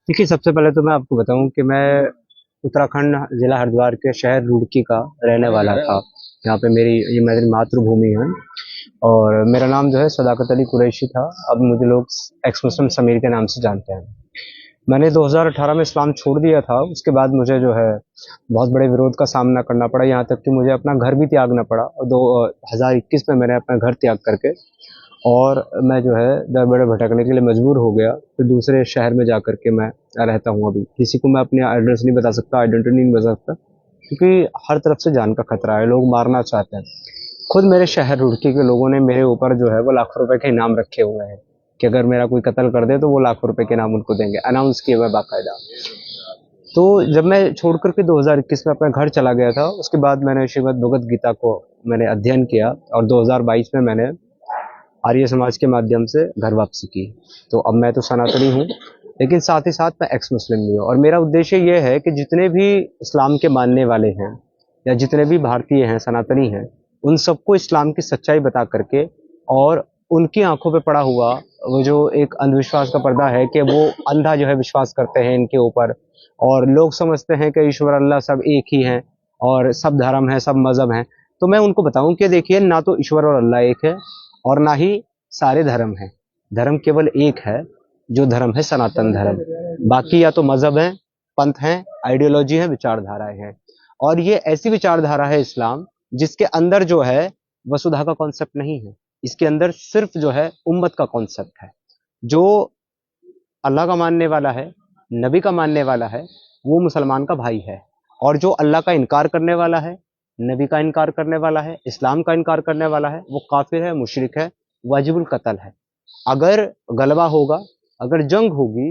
देखिए, सबसे पहले तो मैं आपको बताऊँ कि मैं उत्तराखंड ज़िला हरिद्वार के शहर रुड़की का रहने वाला था। यहाँ पे ये मेरी मातृभूमि है और मेरा नाम जो है सदाकत अली कुरैशी था। अब मुझे लोग एक्स मुस्लिम समीर के नाम से जानते हैं। मैंने 2018 में इस्लाम छोड़ दिया था। उसके बाद मुझे जो है बहुत बड़े विरोध का सामना करना पड़ा, यहाँ तक कि मुझे अपना घर भी त्यागना पड़ा और 2021 में मैंने अपना घर त्याग करके और मैं जो है दर बड़े भटकने के लिए मजबूर हो गया। फिर दूसरे शहर में जा कर के मैं रहता हूँ। अभी किसी को मैं अपनी एड्रेस नहीं बता सकता, आइडेंटिटी नहीं बता सकता, क्योंकि हर तरफ से जान का खतरा है, लोग मारना चाहते हैं। खुद मेरे शहर रुड़की के लोगों ने मेरे ऊपर जो है वो लाखों रुपए के इनाम रखे हुए हैं कि अगर मेरा कोई कत्ल कर दे तो वो लाखों रुपए के इनाम उनको देंगे, अनाउंस किए हुए बाकायदा। तो जब मैं छोड़ कर के 2021 में अपने घर चला गया था, उसके बाद मैंने श्रीमद् भगवत गीता को मैंने अध्ययन किया और 2022 में मैंने आर्य समाज के माध्यम से घर वापसी की। तो अब मैं तो सनातनी हूँ, लेकिन साथ ही साथ मैं एक्स मुस्लिम भी हूँ और मेरा उद्देश्य ये है कि जितने भी इस्लाम के मानने वाले हैं या जितने भी भारतीय हैं, सनातनी हैं, उन सबको इस्लाम की सच्चाई बता करके और उनकी आंखों पे पड़ा हुआ वो जो एक अंधविश्वास का पर्दा है कि वो अंधा जो है विश्वास करते हैं इनके ऊपर, और लोग समझते हैं कि ईश्वर अल्लाह सब एक ही हैं और सब धर्म है, सब मजहब हैं। तो मैं उनको बताऊं कि देखिए, ना तो ईश्वर और अल्लाह एक है और ना ही सारे धर्म हैं। धर्म केवल एक है, जो धर्म है सनातन धर्म। बाकी या तो मजहब है, पंथ है, आइडियोलॉजी है, विचारधाराएं हैं। और ये ऐसी विचारधारा है इस्लाम, जिसके अंदर जो है वसुधा का कॉन्सेप्ट नहीं है। इसके अंदर सिर्फ जो है उम्मत का कॉन्सेप्ट है। जो अल्लाह का मानने वाला है, नबी का मानने वाला है, वो मुसलमान का भाई है। और जो अल्लाह का इनकार करने वाला है, नबी का इनकार करने वाला है, इस्लाम का इनकार करने वाला है, वो काफिर है, मुशरिक है, वाजिबुल कत्ल है। अगर गलबा होगा, अगर जंग होगी,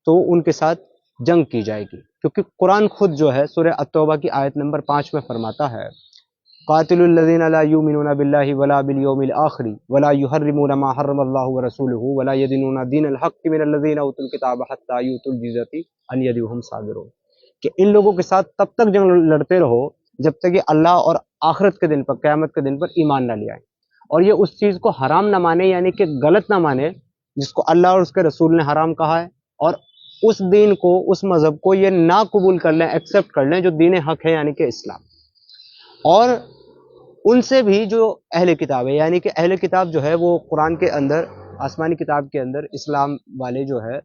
तो उनके साथ जंग की जाएगी, क्योंकि कुरान खुद जो है सूरह अत-तौबा की आयत नंबर 5 में फरमाता है, कातिलुल्लज़ीना ला युमिनूना बिल्लाहि वला बिल यौमिल आखिर वला युहर्रिमूना मा हर्रमल्लाहु व रसूलुहु वला यदीनूना दीनल हक़्क़ि मिनल्लज़ीना उतुल किताब हत्ता युतुल जिज़्यति अन यदि वहुम सागिरून। कि इन लोगों के साथ तब तक जंग लड़ते रहो जब तक ये अल्लाह और आखिरत के दिन पर, क़यामत के दिन पर ईमान ना ले आए और ये उस चीज को हराम ना माने, यानी कि गलत ना माने जिसको अल्लाह और उसके रसूल ने हराम कहा है, और उस दीन को, उस मजहब को ये ना कबूल कर लें, एक्सेप्ट कर लें जो दीन हक है, यानी कि इस्लाम। और उनसे भी जो अहले किताब है, यानी कि अहले किताब जो है वो कुरान के अंदर, आसमानी किताब के अंदर इस्लाम वाले जो है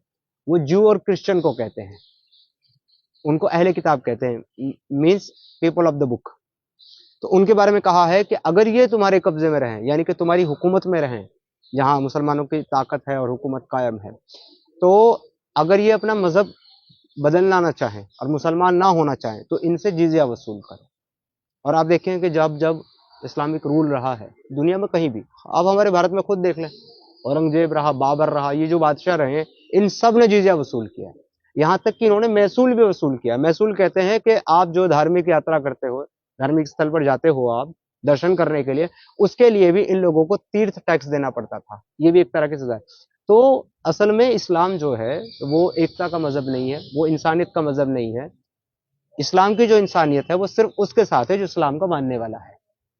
वो जू और क्रिश्चियन को कहते हैं, उनको अहले किताब कहते हैं, means people of the book. तो उनके बारे में कहा है कि अगर ये तुम्हारे कब्जे में रहें, यानी कि तुम्हारी हुकूमत में रहें, जहां मुसलमानों की ताकत है और हुकूमत कायम है, तो अगर ये अपना मजहब बदलना ना चाहें और मुसलमान ना होना चाहें तो इनसे जिजिया वसूल करें। और आप देखें कि जब जब इस्लामिक रूल रहा है दुनिया में कहीं भी, अब हमारे भारत में खुद देख लें, औरंगजेब रहा, बाबर रहा, ये जो बादशाह रहे, इन सब ने जिजिया वसूल किया। यहाँ तक कि इन्होंने महसूल भी वसूल किया। महसूल कहते हैं कि आप जो धार्मिक यात्रा करते हो, धार्मिक स्थल पर जाते हो आप दर्शन करने के लिए, उसके लिए भी इन लोगों को तीर्थ टैक्स देना पड़ता था। ये भी एक तरह की सजा है। तो असल में इस्लाम जो है वो एकता का मजहब नहीं है, वो इंसानियत का मजहब नहीं है। इस्लाम की जो इंसानियत है वो सिर्फ उसके साथ है जो इस्लाम का मानने वाला है।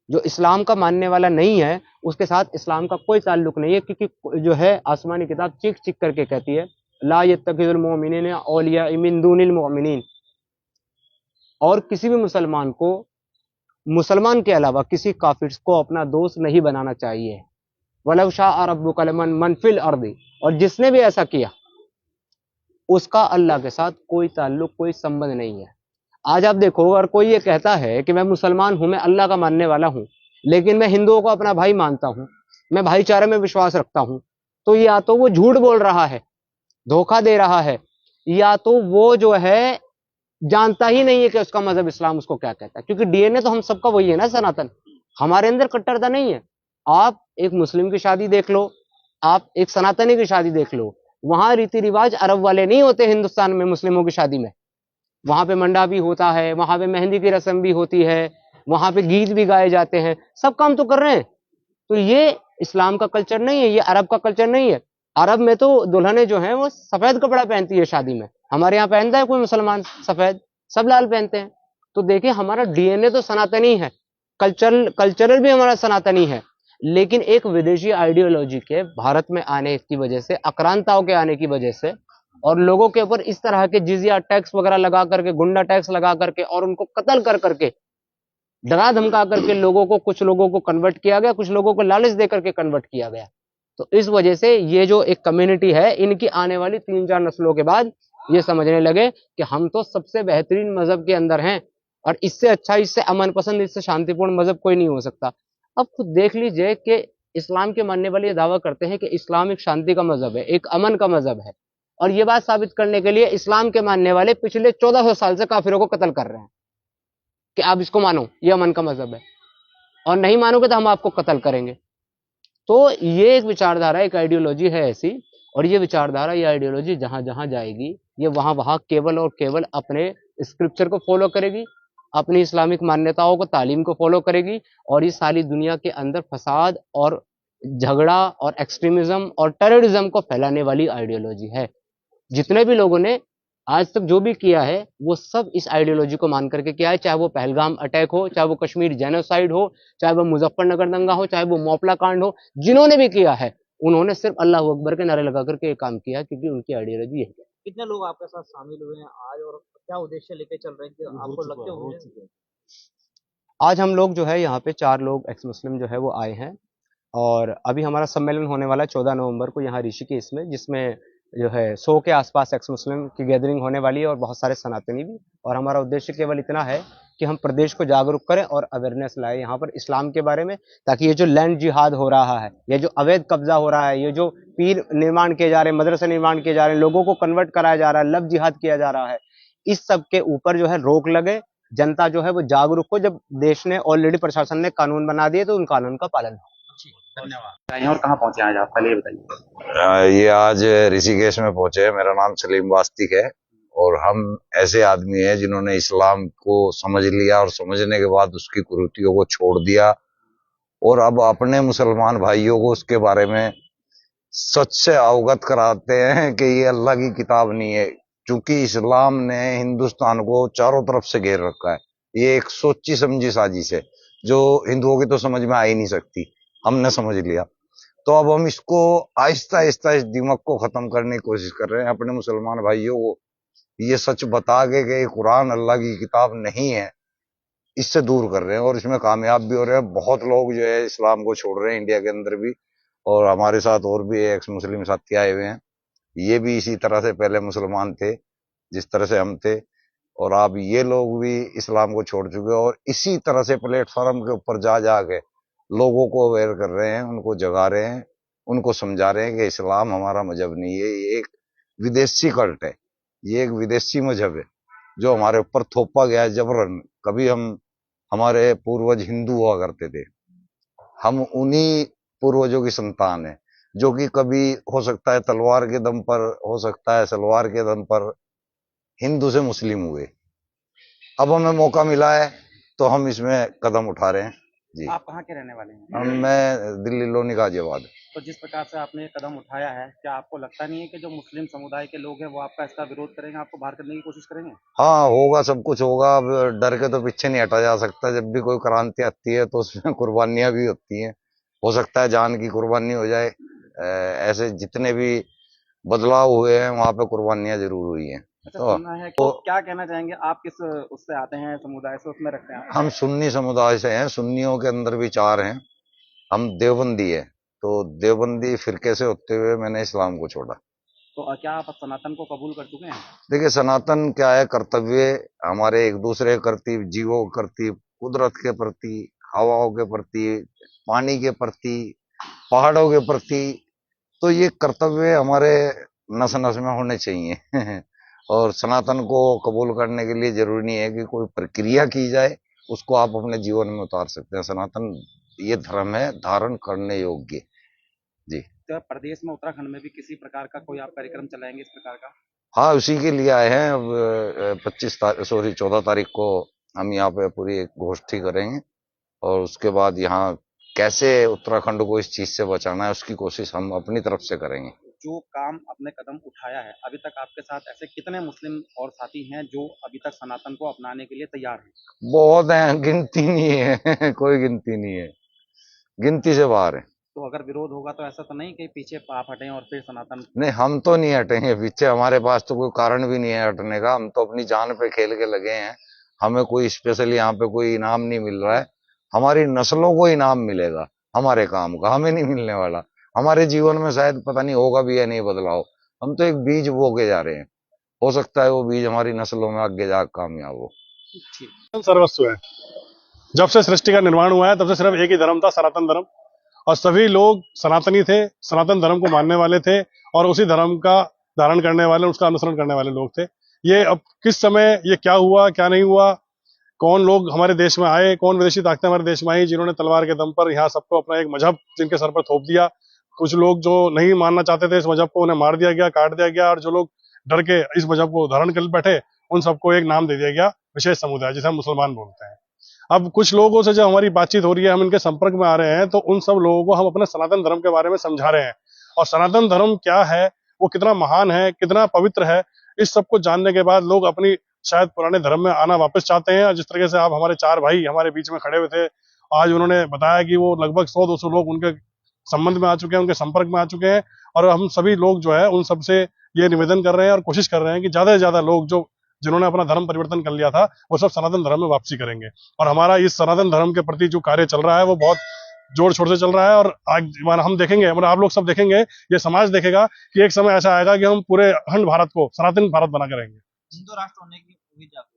जो इस्लाम का मानने वाला नहीं है उसके साथ इस्लाम का कोई ताल्लुक नहीं है, क्योंकि जो है आसमानी किताब चीख चीख करके कहती है, ला यत्तखिजुल मुमिनीना औलिया मिन दुनिल मुमिनीन। और किसी भी मुसलमान को मुसलमान के अलावा किसी काफिर को अपना दोस्त नहीं बनाना चाहिए। वलौ शाअ रब्बुका लिमन मन फिल अर्दी। और जिसने भी ऐसा किया उसका अल्लाह के साथ कोई ताल्लुक, कोई संबंध नहीं है। आज आप देखो, अगर कोई ये कहता है कि मैं मुसलमान हूं, मैं अल्लाह का मानने वाला हूं, लेकिन मैं हिंदुओं को अपना भाई मानता हूं, मैं भाईचारे में विश्वास रखता हूं, तो या तो वो झूठ बोल रहा है, धोखा दे रहा है, या तो वो जो है जानता ही नहीं है कि उसका मजहब इस्लाम उसको क्या कहता है। क्योंकि डीएनए तो हम सबका वही है ना, सनातन। हमारे अंदर कट्टरता नहीं है। आप एक मुस्लिम की शादी देख लो, आप एक सनातनी की शादी देख लो, वहां रीति रिवाज अरब वाले नहीं होते हिंदुस्तान में मुस्लिमों की शादी में। वहां पे मंडा भी होता है, वहां पे मेहंदी की रस्म भी होती है, वहां पे गीत भी गाए जाते हैं, सब काम तो कर रहे हैं। तो ये इस्लाम का कल्चर नहीं है, ये अरब का कल्चर नहीं है। अरब में तो दुल्हने जो हैं वो सफेद कपड़ा पहनती है शादी में। हमारे यहाँ पहनता है कोई मुसलमान सफेद? सब लाल पहनते हैं। तो देखिए, हमारा डीएनए तो सनातनी है, कल्चरल भी हमारा सनातनी है, लेकिन एक विदेशी आइडियोलॉजी के भारत में आने की वजह से, आक्रांताओं के आने की वजह से और लोगों के ऊपर इस तरह के जिजिया टैक्स वगैरह लगा करके, गुंडा टैक्स लगा करके और उनको कत्ल कर करके, डरा धमका करके लोगों को, कुछ लोगों को कन्वर्ट किया गया, कुछ लोगों को लालच दे करके कन्वर्ट किया गया। तो इस वजह से ये जो एक कम्युनिटी है, इनकी आने वाली 3-4 नस्लों के बाद ये समझने लगे कि हम तो सबसे बेहतरीन मजहब के अंदर हैं और इससे अच्छा, इससे अमन पसंद, इससे शांतिपूर्ण मजहब कोई नहीं हो सकता। अब खुद देख लीजिए कि इस्लाम के मानने वाले ये दावा करते हैं कि इस्लाम एक शांति का मजहब है, एक अमन का मजहब है, और ये बात साबित करने के लिए इस्लाम के मानने वाले पिछले 1400 साल से काफिरों को कत्ल कर रहे हैं कि आप इसको मानो, ये अमन का मजहब है, और नहीं मानोगे तो हम आपको कत्ल करेंगे। तो ये एक विचारधारा, एक आइडियोलॉजी है ऐसी, और ये विचारधारा, ये आइडियोलॉजी जहां जहां जाएगी, ये वहां वहां केवल और केवल अपने स्क्रिप्चर को फॉलो करेगी, अपनी इस्लामिक मान्यताओं को, तालीम को फॉलो करेगी, और ये सारी दुनिया के अंदर फसाद और झगड़ा और एक्सट्रीमिज्म और टेररिज्म को फैलाने वाली आइडियोलॉजी है। जितने भी लोगों ने आज तक जो भी किया है, वो सब इस आइडियोलॉजी को मान करके किया है, चाहे वो पहलगाम अटैक हो, चाहे वो कश्मीर जेनोसाइड हो, चाहे वो मुजफ्फरनगर दंगा हो, चाहे वो मोपला कांड हो, जिन्होंने भी किया है उन्होंने सिर्फ अल्लाह अकबर के नारे लगा करके ये काम किया है, क्योंकि उनकी आइडियोलॉजी है। कितने लोग आपके साथ शामिल हुए हैं आज और क्या उद्देश्य लेके चल रहे हैं कि आपको लगते होंगे? आज हम लोग जो है यहाँ पे 4 लोग एक्स मुस्लिम जो है वो आए हैं, और अभी हमारा सम्मेलन होने वाला है 14 नवंबर को यहाँ ऋषिकेश में, जिसमें जो है 100 के आसपास एक्स मुस्लिम की गैदरिंग होने वाली है, और बहुत सारे सनातनी भी। और हमारा उद्देश्य केवल इतना है कि हम प्रदेश को जागरूक करें और अवेयरनेस लाए यहाँ पर इस्लाम के बारे में, ताकि ये जो लैंड जिहाद हो रहा है, ये जो अवैध कब्जा हो रहा है, ये जो पीर निर्माण किए जा रहे हैं, मदरसे निर्माण किए जा रहे हैं, लोगों को कन्वर्ट कराया जा रहा है, लव जिहाद किया जा रहा है, इस सब के ऊपर जो है रोक लगे, जनता जो है वो जागरूक हो। जब देश ने ऑलरेडी, प्रशासन ने कानून बना दिए, तो उन कानून का पालन हो। धन्यवाद। और कहाँ पहुंचे आज आप, पहले ये बताइए। ये आज ऋषिकेश में पहुंचे। मेरा नाम सलीम वास्तिक है और हम ऐसे आदमी हैं जिन्होंने इस्लाम को समझ लिया और समझने के बाद उसकी कुरीतियों को छोड़ दिया और अब अपने मुसलमान भाइयों को उसके बारे में सच से अवगत कराते हैं कि ये अल्लाह की किताब नहीं है, क्योंकि इस्लाम ने हिंदुस्तान को चारों तरफ से घेर रखा है। ये एक सोची समझी साजिश है जो हिंदुओं की तो समझ में आ ही नहीं सकती, हमने समझ लिया। तो अब हम इसको आहिस्ता आहिस्ता इस दिमाग को खत्म करने की कोशिश कर रहे हैं। अपने मुसलमान भाइयों को ये सच बता के कि कुरान अल्लाह की किताब नहीं है, इससे दूर कर रहे हैं और इसमें कामयाब भी हो रहे हैं। बहुत लोग जो है इस्लाम को छोड़ रहे हैं इंडिया के अंदर भी, और हमारे साथ और भी एक्स मुस्लिम साथी आए हुए हैं। ये भी इसी तरह से पहले मुसलमान थे जिस तरह से हम थे, और अब ये लोग भी इस्लाम को छोड़ चुके हैं और इसी तरह से प्लेटफॉर्म के ऊपर जा जाके लोगों को अवेयर कर रहे हैं, उनको जगा रहे हैं, उनको समझा रहे हैं कि इस्लाम हमारा मजहब नहीं है, ये एक विदेशी कल्ट है, ये एक विदेशी मजहब है जो हमारे ऊपर थोपा गया है जबरन। कभी हमारे पूर्वज हिंदू हुआ करते थे, हम उन्हीं पूर्वजों की संतान है जो कि कभी हो सकता है तलवार के दम पर, हो सकता है सलवार के दम पर हिंदू से मुस्लिम हुए। अब हमें मौका मिला है तो हम इसमें कदम उठा रहे हैं। जी, आप कहाँ के रहने वाले हैं? मैं दिल्ली लोनी गाजियाबाद। तो जिस प्रकार से आपने कदम उठाया है, क्या आपको लगता नहीं है कि जो मुस्लिम समुदाय के लोग हैं वो आपका इसका विरोध करेंगे, आपको बाहर करने की कोशिश करेंगे? हाँ, होगा, सब कुछ होगा। अब डर के तो पीछे नहीं हटा जा सकता। जब भी कोई क्रांति आती है तो उसमें कुर्बानियां भी होती हैं, हो सकता है जान की कुर्बानी हो जाए। ऐसे जितने भी बदलाव हुए हैं वहां पे कुर्बानियां जरूर हुई हैं। अच्छा, सुनना है तो क्या कहना चाहेंगे आप, किस उससे आते हैं, समुदाय से, उसमें रखते हैं? हम सुन्नी समुदाय से हैं, सुन्नियों के अंदर भी 4 हैं। हम देवबंदी है, तो देवबंदी फिरके से होते हुए मैंने इस्लाम को छोड़ा। तो क्या आप सनातन को कबूल कर चुके हैं? देखिए, सनातन क्या है, कर्तव्य हमारे एक दूसरे के प्रति, जीवों के प्रति, कुदरत के प्रति, हवाओं के प्रति, पानी के प्रति, पहाड़ों के प्रति, तो ये कर्तव्य हमारे नस नस में होने चाहिए और सनातन को कबूल करने के लिए जरूरी नहीं है कि कोई प्रक्रिया की जाए, उसको आप अपने जीवन में उतार सकते हैं। सनातन ये धर्म है धारण करने योग्य। जी, तो प्रदेश में, उत्तराखंड में भी किसी प्रकार का कोई आप कार्यक्रम चलाएंगे इस प्रकार का? हाँ, उसी के लिए आए हैं। अब 14 तारीख को हम यहाँ पे पूरी एक गोष्ठी करेंगे और उसके बाद यहाँ कैसे उत्तराखंड को इस चीज से बचाना है उसकी कोशिश हम अपनी तरफ से करेंगे। जो काम आपने कदम उठाया है, अभी तक आपके साथ ऐसे कितने मुस्लिम और साथी हैं जो अभी तक सनातन को अपनाने के लिए तैयार हैं? बहुत हैं, गिनती नहीं है कोई गिनती नहीं है, गिनती से बाहर है। तो अगर विरोध होगा तो ऐसा तो नहीं कि पीछे आप हटें और फिर सनातन। नहीं, हम तो नहीं हटेंगे पीछे, हमारे पास तो कोई कारण भी नहीं है हटने का। हम तो अपनी जान पे खेल के लगे हैं। हमें कोई स्पेशल यहाँ पे कोई इनाम नहीं मिल रहा है। हमारी नस्लों को इनाम मिलेगा हमारे काम का, हमें नहीं मिलने वाला। हमारे जीवन में शायद पता नहीं होगा भी या नहीं बदलाव। हम तो एक बीज बो के जा रहे हैं, हो सकता है वो बीज हमारी नस्लों में आगे जा कामयाब हो। ठीक। सर्वस्व है। जब से सृष्टि का निर्माण हुआ है तब से सिर्फ एक ही धर्म था, सनातन धर्म, और सभी लोग सनातनी थे, सनातन धर्म को मानने वाले थे और उसी धर्म का धारण करने वाले, उसका अनुसरण करने वाले लोग थे। ये अब किस समय ये क्या हुआ क्या नहीं हुआ, कौन लोग हमारे देश में आए, कौन विदेशी ताकतें हमारे देश में आई जिन्होंने तलवार के दम पर यहाँ सबको अपना एक मजहब जिनके सर पर थोप दिया। कुछ लोग जो नहीं मानना चाहते थे इस मजहब को, उन्हें मार दिया गया, काट दिया गया, और जो लोग डर के इस मजहब को धारण कर बैठे उन सबको एक नाम दे दिया गया, विशेष समुदाय, जिसे हम मुसलमान बोलते हैं। अब कुछ लोगों से जब हमारी बातचीत हो रही है, हम इनके संपर्क में आ रहे हैं, तो उन सब लोगों को हम अपने सनातन धर्म के बारे में समझा रहे हैं, और सनातन धर्म क्या है, वो कितना महान है, कितना पवित्र है, इस सब को जानने के बाद लोग अपनी शायद पुराने धर्म में आना वापस चाहते हैं। और जिस तरीके से आप हमारे 4 भाई हमारे बीच में खड़े हुए थे, आज उन्होंने बताया कि वो लगभग 100-200 लोग उनके संबंध में आ चुके हैं, उनके संपर्क में आ चुके हैं, और हम सभी लोग जो है उन सबसे ये निवेदन कर रहे हैं और कोशिश कर रहे हैं कि ज्यादा से ज्यादा लोग जो जिन्होंने अपना धर्म परिवर्तन कर लिया था वो सब सनातन धर्म में वापसी करेंगे। और हमारा इस सनातन धर्म के प्रति जो कार्य चल रहा है वो बहुत जोर शोर से चल रहा है, और आज हम देखेंगे, मतलब आप लोग सब देखेंगे, ये समाज देखेगा कि एक समय ऐसा आएगा कि हम पूरे अखंड भारत को सनातन भारत बना के रहेंगे। हिंदू राष्ट्र होने की उम्मीद है आपको?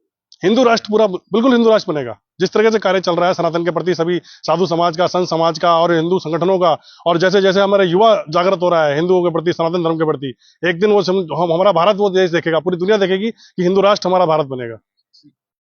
हिंदू राष्ट्र पूरा बिल्कुल हिंदू राष्ट्र बनेगा। जिस तरह से कार्य चल रहा है सनातन के प्रति, सभी साधु समाज का, संत समाज का और हिंदू संगठनों का, और जैसे जैसे हमारे युवा जागृत हो रहा है हिंदुओं के प्रति, सनातन धर्म के प्रति, एक दिन वो हमारा भारत वो देश देखेगा, पूरी दुनिया देखेगी कि हिंदू राष्ट्र हमारा भारत बनेगा।